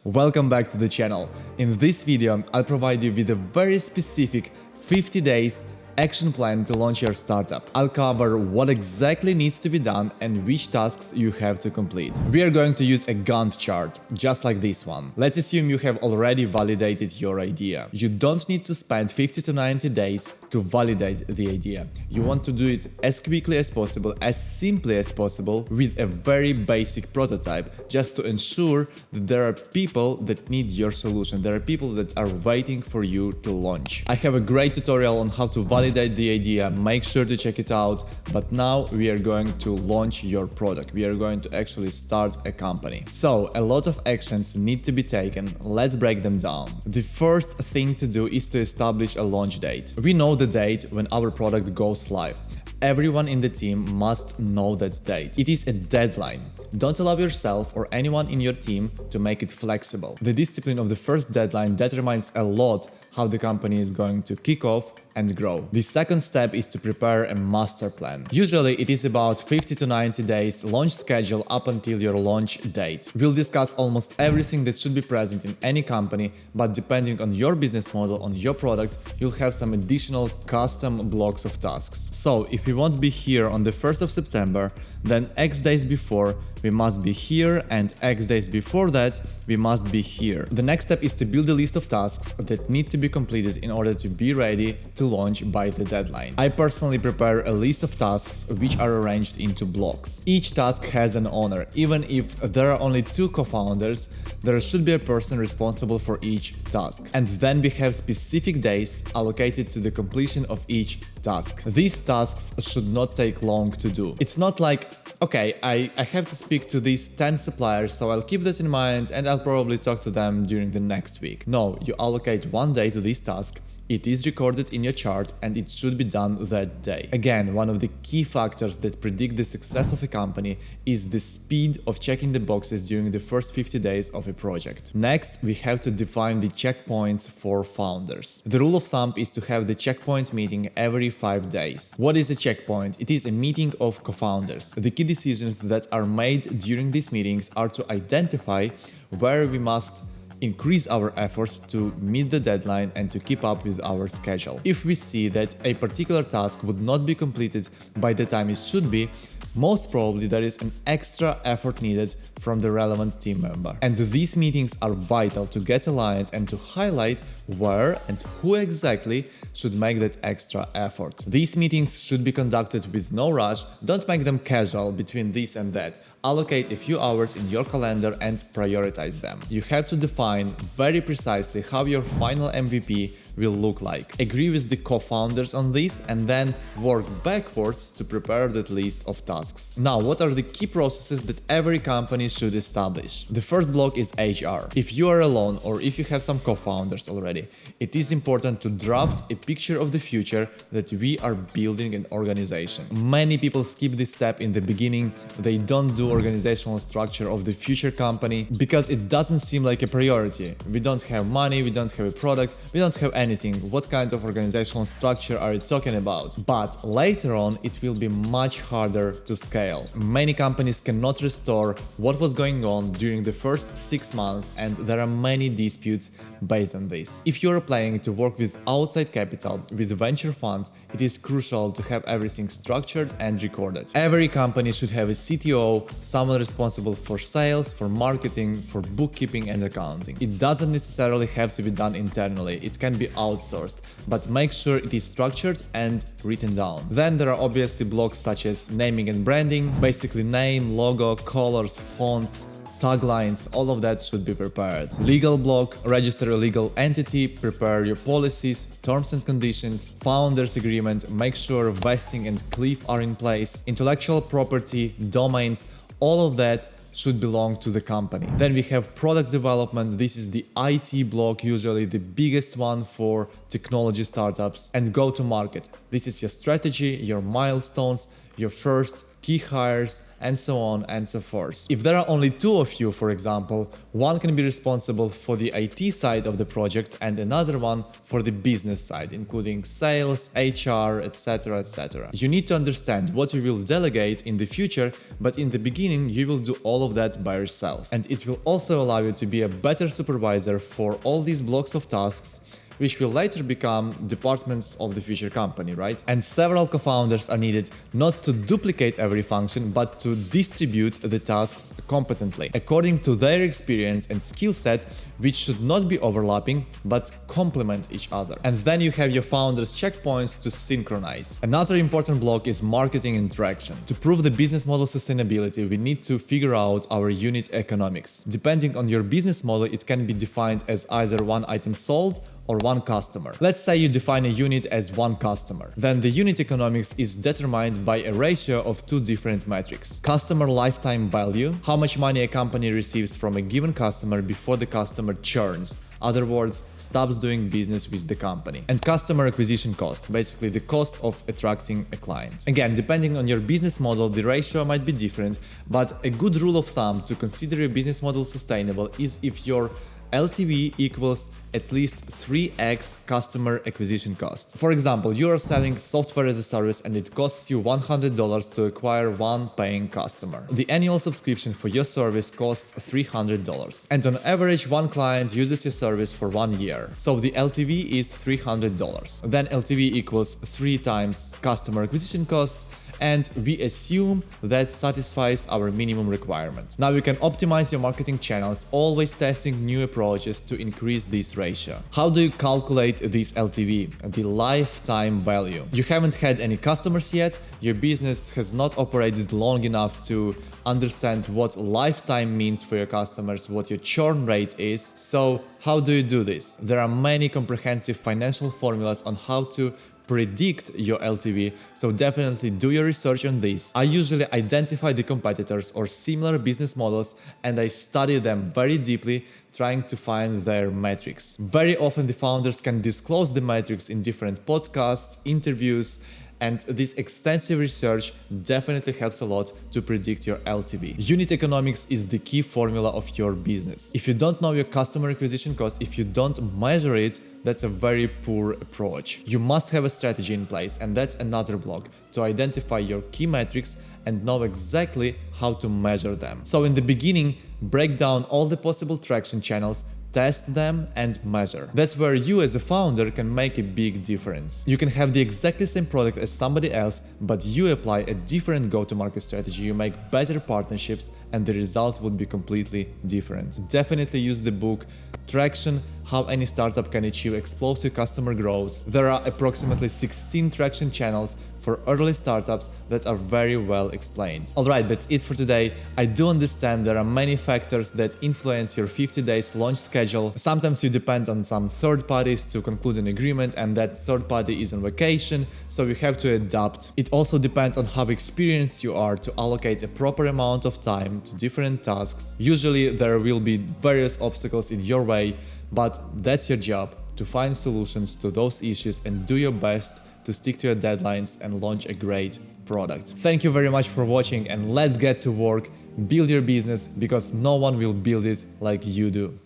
Welcome back to the channel. In this video, I'll provide you with a very specific 50 days action plan to launch your startup. I'll cover what exactly needs to be done and which tasks you have to complete. We are going to use a Gantt chart, just like this one. Let's assume you have already validated your idea. You don't need to spend 50 to 90 days to validate the idea. You want to do it as quickly as possible, as simply as possible, with a very basic prototype, just to ensure that there are people that need your solution. There are people that are waiting for you to launch. I have a great tutorial on how to validate the idea, make sure to check it out. But now we are going to launch your product. We are going to actually start a company. So a lot of actions need to be taken. Let's break them down. The first thing to do is to establish a launch date. We know the date when our product goes live. Everyone in the team must know that date. It is a deadline. Don't allow yourself or anyone in your team to make it flexible. The discipline of the first deadline determines a lot how the company is going to kick off and grow. The second step is to prepare a master plan. Usually it is about 50 to 90 days launch schedule up until your launch date. We'll discuss almost everything that should be present in any company, but depending on your business model, on your product, you'll have some additional custom blocks of tasks. So if we want to be here on the 1st of September, then X days before we must be here, and X days before that we must be here. The next step is to build a list of tasks that need to be completed in order to be ready to launch by the deadline. I personally prepare a list of tasks which are arranged into blocks. Each task has an owner. Even if there are only two co-founders, there should be a person responsible for each task. And then we have specific days allocated to the completion of each task. These tasks should not take long to do. It's not like, okay, I have to speak to these 10 suppliers, so I'll keep that in mind and I'll probably talk to them during the next week. No, you allocate one day to this task. It is recorded in your chart and it should be done that day. Again, one of the key factors that predict the success of a company is the speed of checking the boxes during the first 50 days of a project. Next, we have to define the checkpoints for founders. The rule of thumb is to have the checkpoint meeting every 5 days. What is a checkpoint? It is a meeting of co-founders. The key decisions that are made during these meetings are to identify where we must increase our efforts to meet the deadline and to keep up with our schedule. If we see that a particular task would not be completed by the time it should be, most probably there is an extra effort needed from the relevant team member. And these meetings are vital to get aligned and to highlight where and who exactly should make that extra effort. These meetings should be conducted with no rush. Don't make them casual between this and that. Allocate a few hours in your calendar and prioritize them. You have to define very precisely how your final MVP will look like. Agree with the co-founders on this and then work backwards to prepare that list of tasks. Now, what are the key processes that every company should establish? The first block is HR. If you are alone or if you have some co-founders already, it is important to draft a picture of the future that we are building an organization. Many people skip this step in the beginning. They don't do organizational structure of the future company because it doesn't seem like a priority. We don't have money, we don't have a product, we don't have anything. What kind of organizational structure are you talking about? But later on, it will be much harder to scale. Many companies cannot restore what was going on during the first 6 months, and there are many disputes based on this. If you're planning to work with outside capital, with venture funds, it is crucial to have everything structured and recorded. Every company should have a CTO, someone responsible for sales, for marketing, for bookkeeping and accounting. It doesn't necessarily have to be done internally. It can be outsourced, but make sure it is structured and written down. Then there are obviously blocks such as naming and branding, basically name, logo, colors, fonts, taglines, all of that should be prepared. Legal block, register a legal entity, prepare your policies, terms and conditions, founders agreement, make sure vesting and cliff are in place, intellectual property, domains, all of that should belong to the company. Then we have product development. This is the IT block, usually the biggest one for technology startups, and go to market. This is your strategy, your milestones, your first key hires, and so on and so forth. If there are only two of you, for example, one can be responsible for the IT side of the project and another one for the business side, including sales, HR, etc., etc. You need to understand what you will delegate in the future, but in the beginning you will do all of that by yourself. And it will also allow you to be a better supervisor for all these blocks of tasks, which will later become departments of the future company, right? And several co-founders are needed not to duplicate every function, but to distribute the tasks competently, according to their experience and skill set, which should not be overlapping, but complement each other. And then you have your founders' checkpoints to synchronize. Another important block is marketing interaction. To prove the business model sustainability, we need to figure out our unit economics. Depending on your business model, it can be defined as either one item sold or one customer. Let's say you define a unit as one customer. Then the unit economics is determined by a ratio of two different metrics. Customer lifetime value, how much money a company receives from a given customer before the customer churns. Other words, stops doing business with the company. And customer acquisition cost, basically the cost of attracting a client. Again, depending on your business model, the ratio might be different, but a good rule of thumb to consider your business model sustainable is if your LTV equals at least 3x customer acquisition cost. For example, you are selling software as a service and it costs you $100 to acquire one paying customer. The annual subscription for your service costs $300. And on average, one client uses your service for 1 year. So the LTV is $300. Then LTV equals 3 times customer acquisition cost, and we assume that satisfies our minimum requirement. Now you can optimize your marketing channels, always testing new approaches to increase this ratio. How do you calculate this LTV, the lifetime value? You haven't had any customers yet, your business has not operated long enough to understand what lifetime means for your customers, what your churn rate is. So how do you do this? There are many comprehensive financial formulas on how to predict your LTV, so definitely do your research on this. I usually identify the competitors or similar business models and I study them very deeply, trying to find their metrics. Very often the founders can disclose the metrics in different podcasts, interviews, and this extensive research definitely helps a lot to predict your LTV. Unit economics is the key formula of your business. If you don't know your customer acquisition cost, if you don't measure it, that's a very poor approach. You must have a strategy in place, and that's another block, to identify your key metrics and know exactly how to measure them. So in the beginning, break down all the possible traction channels, test them and measure. That's where you as a founder can make a big difference. You can have the exactly same product as somebody else, but you apply a different go-to-market strategy, you make better partnerships, and the result would be completely different. Definitely use the book Traction: How Any Startup Can Achieve Explosive Customer Growth. There are approximately 16 traction channels for early startups that are very well explained. Alright, that's it for today. I do understand there are many factors that influence your 50 days launch schedule. Sometimes you depend on some third parties to conclude an agreement and that third party is on vacation, so you have to adapt. It also depends on how experienced you are to allocate a proper amount of time to different tasks. Usually there will be various obstacles in your way, but that's your job, to find solutions to those issues and do your best to stick to your deadlines and launch a great product. Thank you very much for watching, and let's get to work. Build your business because no one will build it like you do.